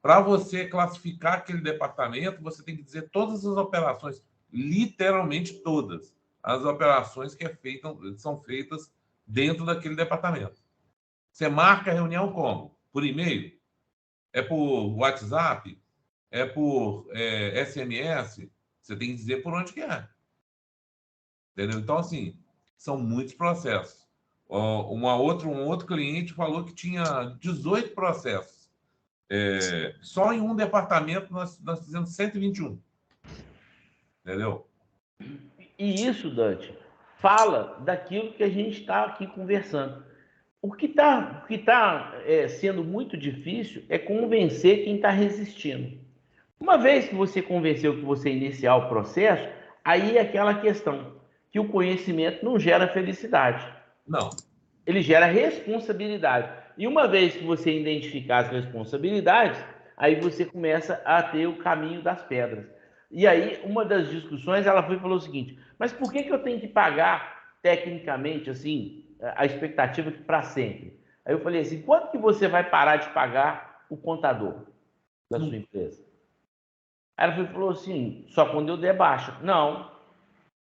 para você classificar aquele departamento, você tem que dizer todas as operações, literalmente todas as operações que são feitas dentro daquele departamento. Você marca a reunião como? Por e-mail? É por WhatsApp? É por SMS? Você tem que dizer por onde que é. Entendeu? Então, assim, são muitos processos. Um outro cliente falou que tinha 18 processos. Só em um departamento nós fizemos 121. Entendeu? E isso, Dante, fala daquilo que a gente está aqui conversando. O que tá sendo muito difícil é convencer quem está resistindo. Uma vez que você convenceu que você iniciar o processo, aí é aquela questão que o conhecimento não gera felicidade. Não. Ele gera responsabilidade. E uma vez que você identificar as responsabilidades, aí você começa a ter o caminho das pedras. E aí, uma das discussões, ela falou o seguinte, mas por que eu tenho que pagar, tecnicamente, assim, a expectativa que para sempre? Aí eu falei assim, quando que você vai parar de pagar o contador da sua empresa? Aí ela falou assim, só quando eu der baixa. Não,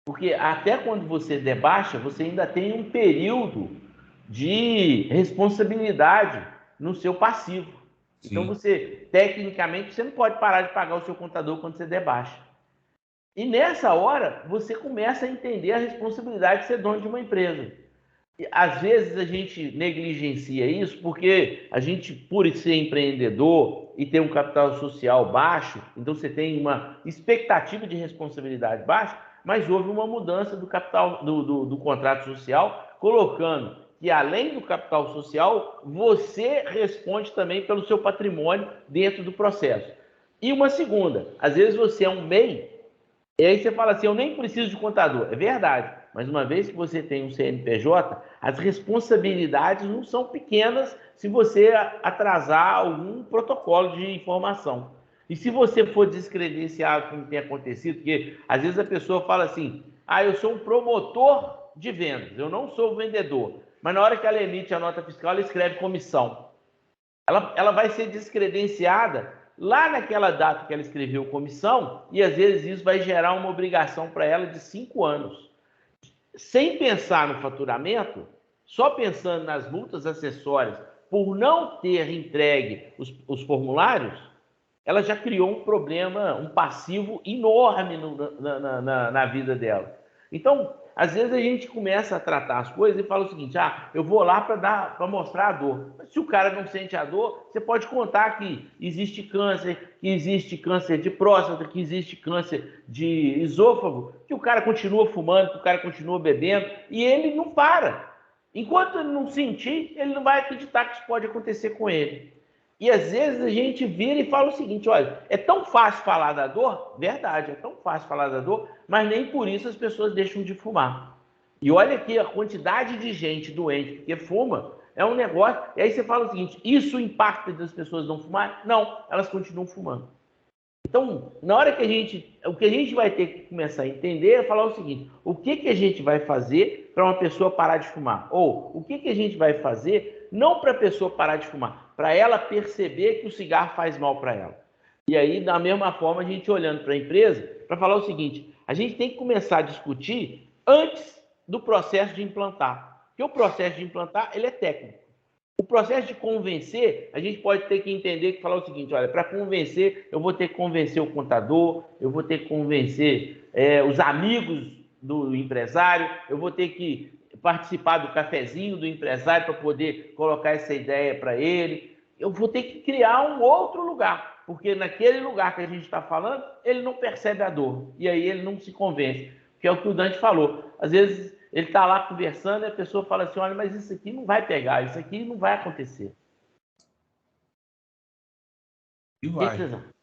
porque até quando você der baixa, você ainda tem um período de responsabilidade no seu passivo. Então, Sim. você, tecnicamente, você não pode parar de pagar o seu contador quando você der baixa. E nessa hora, você começa a entender a responsabilidade de ser dono de uma empresa. E, às vezes a gente negligencia isso porque a gente, por ser empreendedor e ter um capital social baixo, então você tem uma expectativa de responsabilidade baixa, mas houve uma mudança do capital do contrato social, colocando que além do capital social, você responde também pelo seu patrimônio dentro do processo. E uma segunda, às vezes você é um MEI, e aí você fala assim, eu nem preciso de contador. É verdade, mas uma vez que você tem um CNPJ, as responsabilidades não são pequenas se você atrasar algum protocolo de informação. E se você for descredenciado, como tem acontecido, porque às vezes a pessoa fala assim, eu sou um promotor de vendas, eu não sou vendedor. Mas na hora que ela emite a nota fiscal, ela escreve comissão. Ela vai ser descredenciada lá naquela data que ela escreveu comissão, e às vezes isso vai gerar uma obrigação para ela de 5 anos. Sem pensar no faturamento, só pensando nas multas acessórias, por não ter entregue os formulários, ela já criou um problema, um passivo enorme na vida dela. Então, às vezes a gente começa a tratar as coisas e fala o seguinte, eu vou lá para mostrar a dor. Mas se o cara não sente a dor, você pode contar que existe câncer de próstata, que existe câncer de esôfago, que o cara continua fumando, que o cara continua bebendo, e ele não para. Enquanto ele não sentir, ele não vai acreditar que isso pode acontecer com ele. E às vezes a gente vira e fala o seguinte, olha, é tão fácil falar da dor, verdade, é tão fácil falar da dor, mas nem por isso as pessoas deixam de fumar. E olha aqui a quantidade de gente doente porque fuma, é um negócio, e aí você fala o seguinte, isso impacta das pessoas não fumarem? Não, elas continuam fumando. Então, na hora que o que a gente vai ter que começar a entender é falar o seguinte, o que a gente vai fazer para uma pessoa parar de fumar? Ou o que a gente vai fazer não para a pessoa parar de fumar, para ela perceber que o cigarro faz mal para ela. E aí, da mesma forma, a gente olhando para a empresa, para falar o seguinte, a gente tem que começar a discutir antes do processo de implantar. Porque o processo de implantar, ele é técnico. O processo de convencer, a gente pode ter que entender que falar o seguinte, olha, para convencer, eu vou ter que convencer o contador, eu vou ter que convencer os amigos do empresário, eu vou ter que participar do cafezinho do empresário para poder colocar essa ideia para ele, eu vou ter que criar um outro lugar, porque naquele lugar que a gente está falando, ele não percebe a dor, e aí ele não se convence, que é o que o Dante falou. Às vezes ele está lá conversando e a pessoa fala assim, olha, mas isso aqui não vai pegar, isso aqui não vai acontecer. E vai.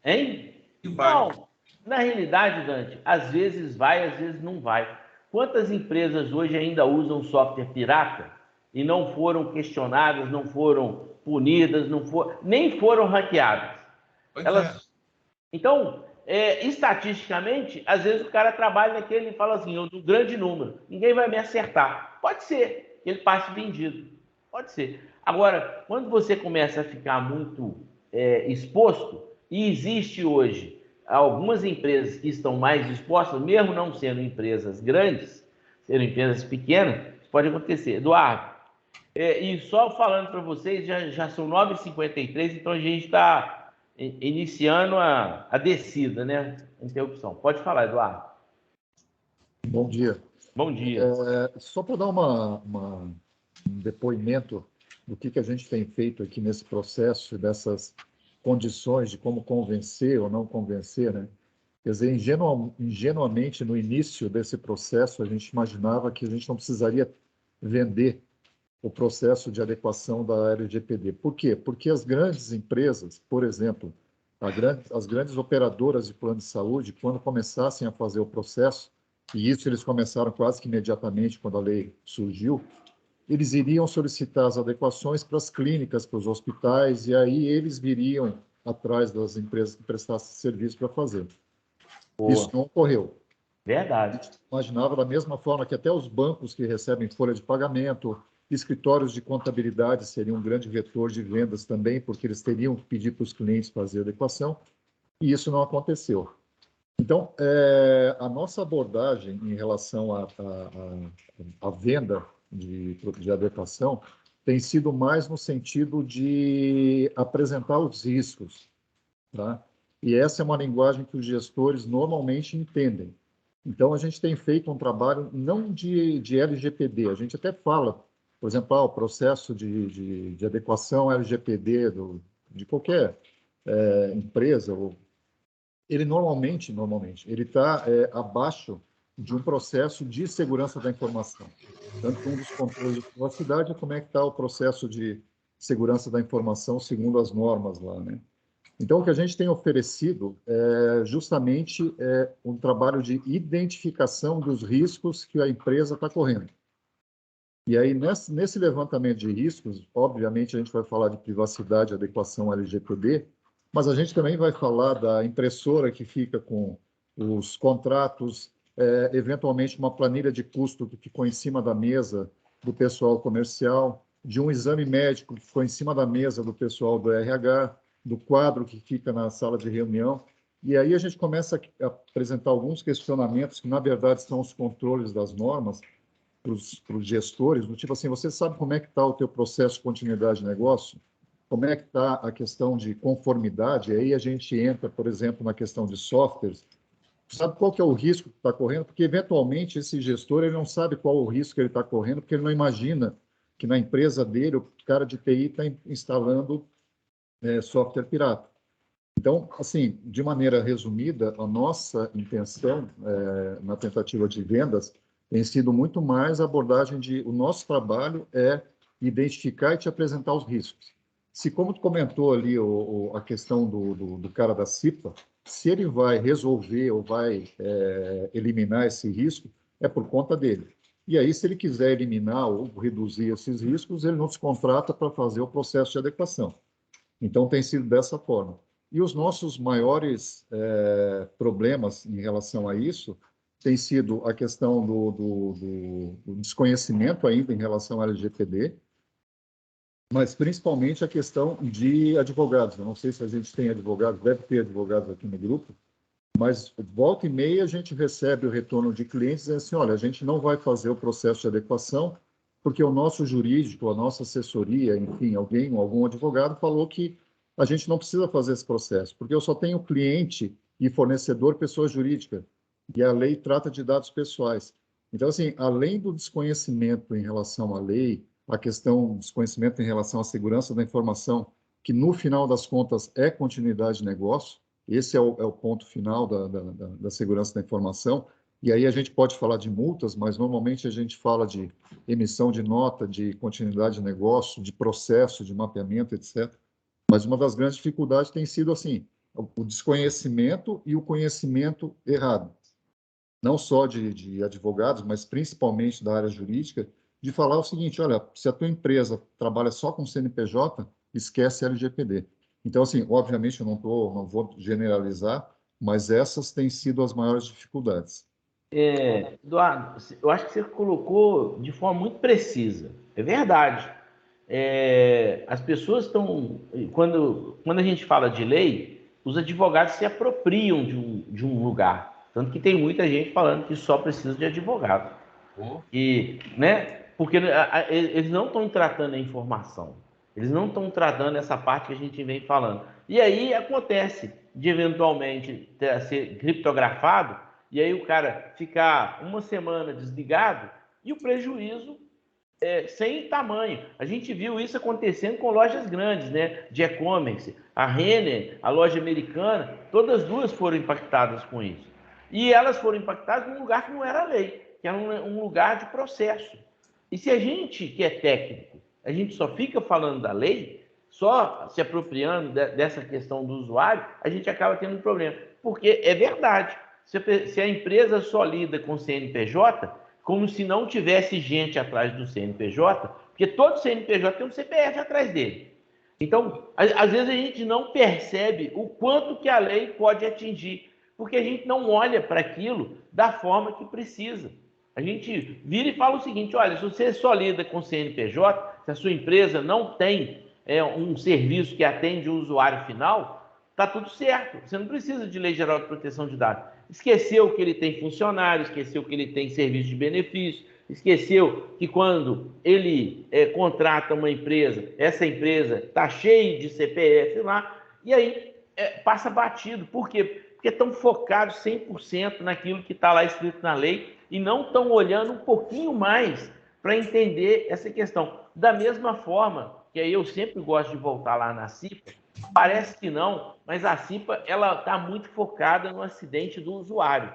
Hein? E vai. Não, na realidade, Dante, às vezes vai, às vezes não vai. Quantas empresas hoje ainda usam software pirata e não foram questionadas, não foram punidas, nem foram hackeadas? Então, estatisticamente, às vezes o cara trabalha naquele e fala assim, um grande número, ninguém vai me acertar. Pode ser que ele passe vendido, pode ser. Agora, quando você começa a ficar muito exposto, e existe hoje algumas empresas que estão mais expostas, mesmo não sendo empresas grandes, sendo empresas pequenas, isso pode acontecer. Eduardo, e só falando para vocês, já são 9h53, então a gente está iniciando a descida, né? Interrupção. Pode falar, Eduardo. Bom dia. Bom dia. Só para dar um depoimento do que a gente tem feito aqui nesse processo, dessas condições de como convencer ou não convencer, né? Quer dizer, ingenuamente, no início desse processo, a gente imaginava que a gente não precisaria vender o processo de adequação da LGPD. Por quê? Porque as grandes empresas, por exemplo, as grandes operadoras de plano de saúde, quando começassem a fazer o processo, e isso eles começaram quase que imediatamente quando a lei surgiu, eles iriam solicitar as adequações para as clínicas, para os hospitais, e aí eles viriam atrás das empresas que prestassem serviço para fazer. Boa. Isso não ocorreu. Verdade. A gente imaginava da mesma forma que até os bancos que recebem folha de pagamento, escritórios de contabilidade seriam um grande vetor de vendas também, porque eles teriam que pedir para os clientes fazer adequação, e isso não aconteceu. Então, a nossa abordagem em relação à venda de adequação, tem sido mais no sentido de apresentar os riscos, tá? E essa é uma linguagem que os gestores normalmente entendem. Então, a gente tem feito um trabalho não de LGPD, a gente até fala, por exemplo, o processo de adequação LGPD de qualquer empresa, ele normalmente, ele está abaixo de um processo de segurança da informação. Tanto um dos controles de privacidade é como é que está o processo de segurança da informação segundo as normas lá, né? Então, o que a gente tem oferecido é justamente um trabalho de identificação dos riscos que a empresa está correndo. E aí, nesse levantamento de riscos, obviamente, a gente vai falar de privacidade e adequação LGPD, mas a gente também vai falar da impressora que fica com os contratos, eventualmente uma planilha de custo que ficou em cima da mesa do pessoal comercial, de um exame médico que ficou em cima da mesa do pessoal do RH, do quadro que fica na sala de reunião. E aí a gente começa a apresentar alguns questionamentos que, na verdade, são os controles das normas para os gestores, do tipo assim, você sabe como é que está o teu processo de continuidade de negócio? Como é que está a questão de conformidade? E aí a gente entra, por exemplo, na questão de softwares. Sabe qual que é o risco que está correndo? Porque, eventualmente, esse gestor ele não sabe qual o risco que ele está correndo, porque ele não imagina que na empresa dele o cara de TI está instalando software pirata. Então, assim, de maneira resumida, a nossa intenção na tentativa de vendas tem sido muito mais a abordagem o nosso trabalho é identificar e te apresentar os riscos. Se, como tu comentou ali, a questão do cara da CIPA, se ele vai resolver ou vai eliminar esse risco, é por conta dele. E aí, se ele quiser eliminar ou reduzir esses riscos, ele nos contrata para fazer o processo de adequação. Então, tem sido dessa forma. E os nossos maiores problemas em relação a isso tem sido a questão do desconhecimento ainda em relação ao LGPD, mas principalmente a questão de advogados. Eu não sei se a gente tem advogados, deve ter advogados aqui no grupo, mas volta e meia a gente recebe o retorno de clientes dizendo assim, olha, a gente não vai fazer o processo de adequação porque o nosso jurídico, a nossa assessoria, enfim, algum advogado falou que a gente não precisa fazer esse processo, porque eu só tenho cliente e fornecedor pessoa jurídica, e a lei trata de dados pessoais. Então, assim, além do desconhecimento em relação à lei, a questão do desconhecimento em relação à segurança da informação, que no final das contas é continuidade de negócio, esse é o ponto final da segurança da informação, e aí a gente pode falar de multas, mas normalmente a gente fala de emissão de nota, de continuidade de negócio, de processo, de mapeamento, etc. Mas uma das grandes dificuldades tem sido, assim, o desconhecimento e o conhecimento errado. Não só de advogados, mas principalmente da área jurídica, de falar o seguinte, olha, se a tua empresa trabalha só com CNPJ, esquece LGPD. Então, assim, obviamente eu não vou generalizar, mas essas têm sido as maiores dificuldades. Eduardo, eu acho que você colocou de forma muito precisa. É verdade. As pessoas estão... Quando a gente fala de lei, os advogados se apropriam de um lugar. Tanto que tem muita gente falando que só precisa de advogado. E, né? Porque eles não estão tratando a informação. Eles não estão tratando essa parte que a gente vem falando. E aí acontece de eventualmente ser criptografado, e aí o cara ficar uma semana desligado e o prejuízo sem tamanho. A gente viu isso acontecendo com lojas grandes, né, de e-commerce. A Renner, a loja americana, todas duas foram impactadas com isso. E elas foram impactadas num lugar que não era lei, que era um lugar de processo. E se a gente, que é técnico, a gente só fica falando da lei, só se apropriando dessa questão do usuário, a gente acaba tendo um problema. Porque é verdade, se a empresa só lida com CNPJ, como se não tivesse gente atrás do CNPJ, porque todo CNPJ tem um CPF atrás dele. Então, às vezes a gente não percebe o quanto que a lei pode atingir, porque a gente não olha para aquilo da forma que precisa. A gente vira e fala o seguinte, olha, se você só lida com CNPJ, se a sua empresa não tem um serviço que atende o usuário final, está tudo certo. Você não precisa de Lei Geral de Proteção de Dados. esqueceu que ele tem funcionário, esqueceu que ele tem serviço de benefício, esqueceu que quando ele contrata uma empresa, essa empresa está cheia de CPF lá, e aí passa batido. Por quê? Porque estão focados 100% naquilo que está lá escrito na lei e não estão olhando um pouquinho mais para entender essa questão. Da mesma forma, que aí eu sempre gosto de voltar lá na CIPA, parece que não, mas a CIPA está muito focada no acidente do usuário.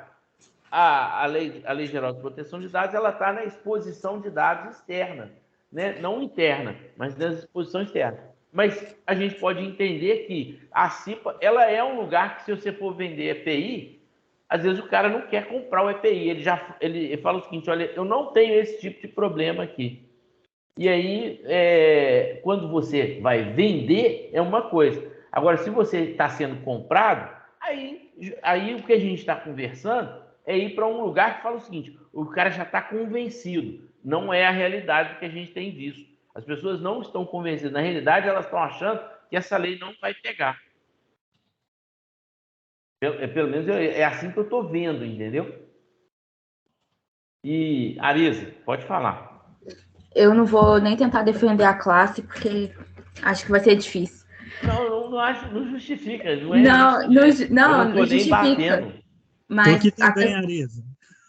A Lei Geral de Proteção de Dados está na exposição de dados externa, né? Não interna, mas na exposição externa. Mas a gente pode entender que a CIPA ela é um lugar que, se você for vender EPI, às vezes o cara não quer comprar o EPI. Ele fala o seguinte: olha, eu não tenho esse tipo de problema aqui. E aí, quando você vai vender, é uma coisa. Agora, se você está sendo comprado, aí o que a gente está conversando é ir para um lugar que fala o seguinte: o cara já está convencido. Não é a realidade que a gente tem visto. As pessoas não estão convencidas. Na realidade, elas estão achando que essa lei não vai pegar. Pelo menos é assim que eu estou vendo, entendeu? E, Arisa, pode falar. Eu não vou nem tentar defender a classe, porque acho que vai ser difícil. Não acho, não justifica. Não justifica. Batendo. Mas aqui também, Arisa.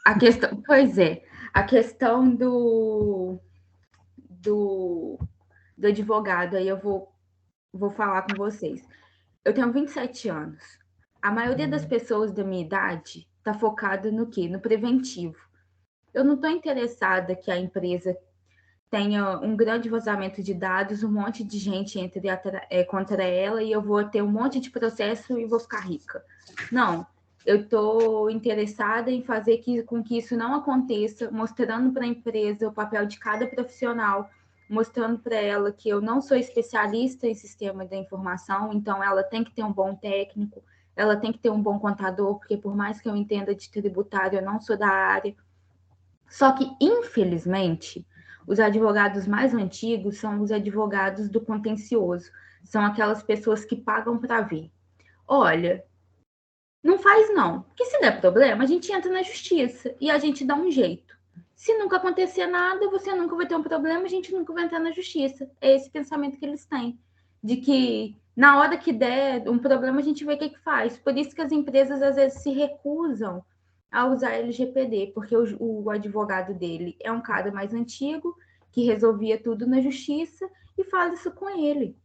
A questão, pois é, a questão do advogado, aí eu vou falar com vocês. Eu tenho 27 anos. A maioria das pessoas da minha idade está focada no quê? No preventivo. Eu não estou interessada que a empresa tenha um grande vazamento de dados, um monte de gente entre contra ela e eu vou ter um monte de processo e vou ficar rica. Não, eu estou interessada em fazer com que isso não aconteça, mostrando para a empresa o papel de cada profissional, mostrando para ela que eu não sou especialista em sistema da informação, então ela tem que ter um bom técnico, ela tem que ter um bom contador, porque por mais que eu entenda de tributário, eu não sou da área. Só que, infelizmente, os advogados mais antigos são os advogados do contencioso. São aquelas pessoas que pagam para ver. Olha, não faz não, porque se der problema, a gente entra na justiça e a gente dá um jeito. Se nunca acontecer nada, você nunca vai ter um problema, a gente nunca vai entrar na justiça. É esse pensamento que eles têm, de que na hora que der um problema, a gente vê o que faz. Por isso que as empresas às vezes se recusam a usar LGPD, porque o advogado dele é um cara mais antigo, que resolvia tudo na justiça, e fala isso com ele.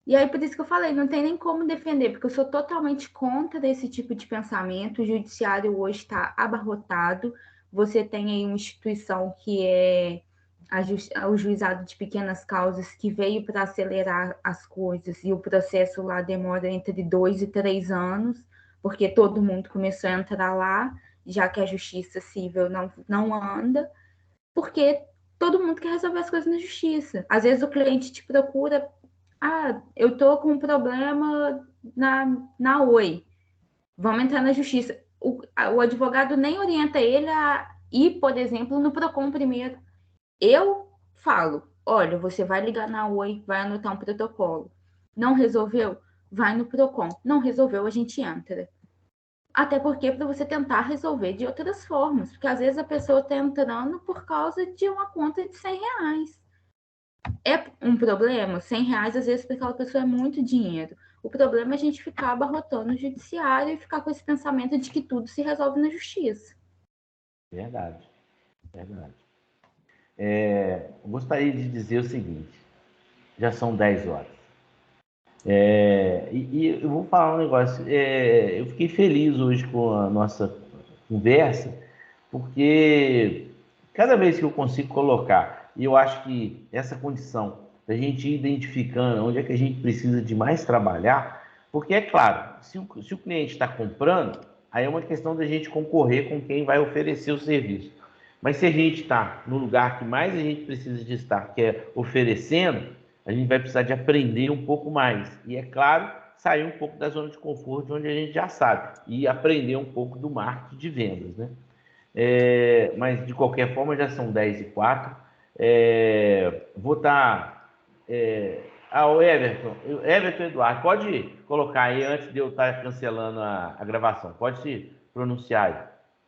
E aí, por isso que eu falei, não tem nem como defender, porque eu sou totalmente contra esse tipo de pensamento. O judiciário hoje está abarrotado. Você tem aí uma instituição que é o juizado de pequenas causas, que veio para acelerar as coisas, e o processo lá demora entre 2 e 3 anos, porque todo mundo começou a entrar lá, já que a justiça civil não anda, porque todo mundo quer resolver as coisas na justiça. Às vezes o cliente te procura: eu tô com um problema na Oi, vamos entrar na justiça. O advogado nem orienta ele a ir, por exemplo, no PROCON primeiro. Eu falo: olha, você vai ligar na Oi, vai anotar um protocolo. Não resolveu? Vai no PROCON. Não resolveu, a gente entra. Até porque para você tentar resolver de outras formas, porque às vezes a pessoa está entrando por causa de uma conta de R$100. É um problema? R$100 às vezes para aquela pessoa é muito dinheiro. O problema é a gente ficar abarrotando o judiciário e ficar com esse pensamento de que tudo se resolve na justiça. Verdade. Gostaria de dizer o seguinte: já são 10 horas. E eu vou falar um negócio. Eu fiquei feliz hoje com a nossa conversa, porque cada vez que eu consigo colocar, e eu acho que essa condição da gente ir identificando onde é que a gente precisa de mais trabalhar, porque é claro, se o cliente está comprando, aí é uma questão da gente concorrer com quem vai oferecer o serviço. Mas se a gente está no lugar que mais a gente precisa de estar, que é oferecendo, a gente vai precisar de aprender um pouco mais. E, é claro, sair um pouco da zona de conforto, de onde a gente já sabe, e aprender um pouco do marketing de vendas, né? Mas, de qualquer forma, já são 10h04. Vou estar o Everton Eduardo, pode colocar aí antes de eu estar cancelando a gravação. Pode se pronunciar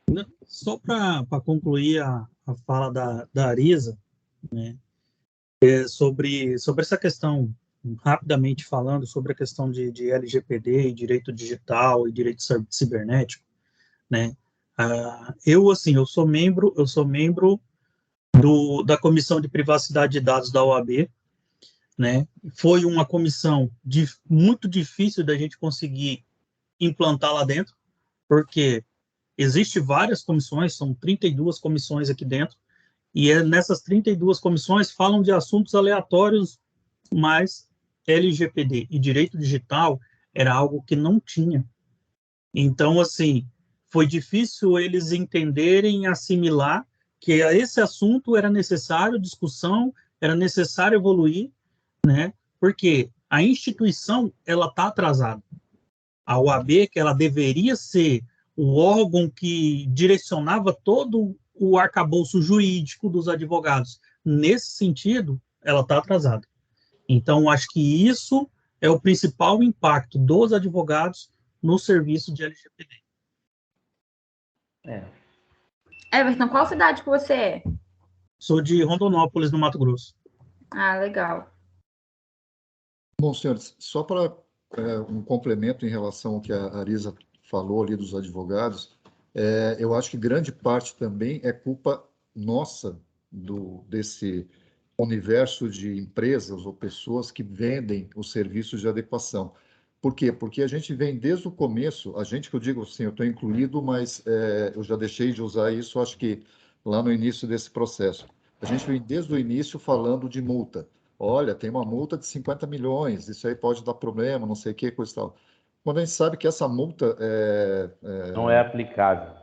aí. Só para concluir a fala da Arisa, né, sobre essa questão, rapidamente falando, sobre a questão de LGPD e direito digital e direito cibernético, né, eu sou membro da Comissão de Privacidade de Dados da OAB, né, foi uma comissão muito difícil da gente conseguir implantar lá dentro, porque existem várias comissões, são 32 comissões aqui dentro, e nessas 32 comissões falam de assuntos aleatórios, mas LGPD e direito digital era algo que não tinha. Então, assim, foi difícil eles entenderem e assimilar que esse assunto era necessário discussão, era necessário evoluir, né? Porque a instituição, ela está atrasada. A OAB, que ela deveria ser o órgão que direcionava todo o arcabouço jurídico dos advogados, nesse sentido, ela está atrasada. Então, acho que isso é o principal impacto dos advogados no serviço de LGPD. Everton, qual cidade que você é? Sou de Rondonópolis, no Mato Grosso. Ah, legal. Bom, senhores, só para um complemento em relação ao que a Arisa falou ali dos advogados, eu acho que grande parte também é culpa nossa desse universo de empresas ou pessoas que vendem os serviços de adequação. Por quê? Porque a gente vem desde o começo, a gente que eu digo assim, eu estou incluído, mas eu já deixei de usar isso, acho que lá no início desse processo. A gente vem desde o início falando de multa. Olha, tem uma multa de 50 milhões, isso aí pode dar problema, não sei o que, coisa e tal. Quando a gente sabe que essa multa não é aplicável.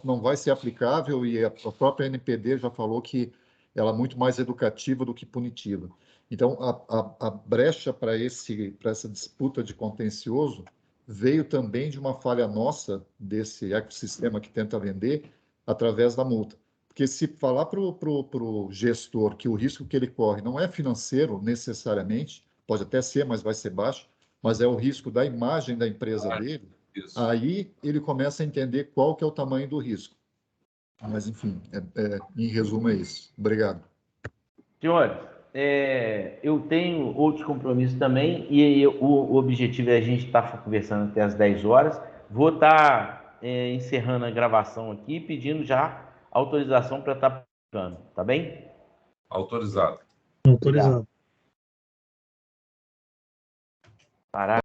Não vai ser aplicável e a própria NPD já falou que ela é muito mais educativa do que punitiva. Então, a brecha para essa disputa de contencioso veio também de uma falha nossa, desse ecossistema que tenta vender, através da multa. Porque se falar para o gestor que o risco que ele corre não é financeiro necessariamente, pode até ser, mas vai ser baixo, mas é o risco da imagem da empresa dele, Isso. aí ele começa a entender qual que é o tamanho do risco. Mas, enfim, em resumo é isso. Obrigado. Senhores, eu tenho outros compromissos também e o objetivo é a gente estar conversando até as 10 horas. Vou estar encerrando a gravação aqui, pedindo já autorização para estar publicando, tá bem? Autorizado. Autorizado. Parar.